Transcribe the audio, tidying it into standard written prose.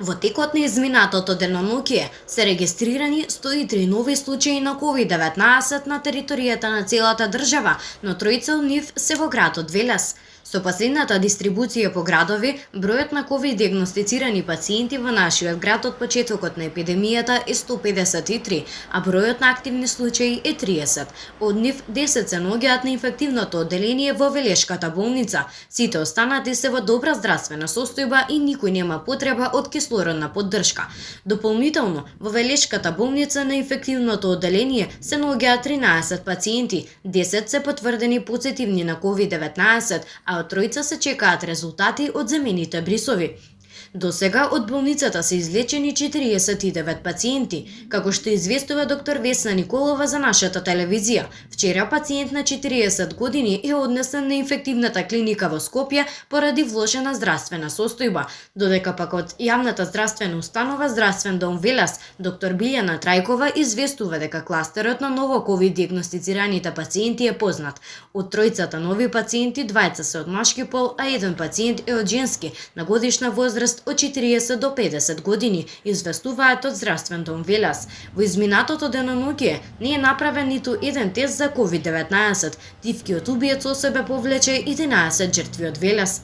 Во текот на изминатото деноноќе се регистрирани 103 нови случаи на COVID-19 на територијата на целата држава, но тројца од нив се во градот Велес. Со последната дистрибуција по градови, бројот на ковид диагностицирани пациенти во нашиот град од почетокот на епидемијата е 153, а бројот на активни случаи е 30. Од нив 10 се наоѓаат на инфективното одделение во Велешката болница. Сите останати се во добра здравствена состојба и никој нема потреба од кислородна поддршка. Дополнително, во Велешката болница на инфективното одделение се наоѓаат 13 пациенти, 10 се потврдени позитивни на COVID-19, а од тројца се чекаат резултати од земените брисови. До сега од болницата се излечени 49 пациенти, како што известува доктор Весна Николова за нашата телевизија. Вчера пациент на 40 години е однесен на инфективната клиника во Скопје поради влошена здравствена состојба, додека пак од јавната здравствена установа Здравствен дом Велес, доктор Билјана Трајкова известува дека кластерот на ново ковид диагностицираните пациенти е познат. Од тројцата нови пациенти, двајца се од машки пол, а еден пациент е од женски, на годишна возраст од 40 до 50 години, известуваат од Здравствен дом Велес. Во изминатото деноноќе не е направен ниту еден тест за COVID-19. Тивкиот убиец со себе повлече 11 жртви од Велес.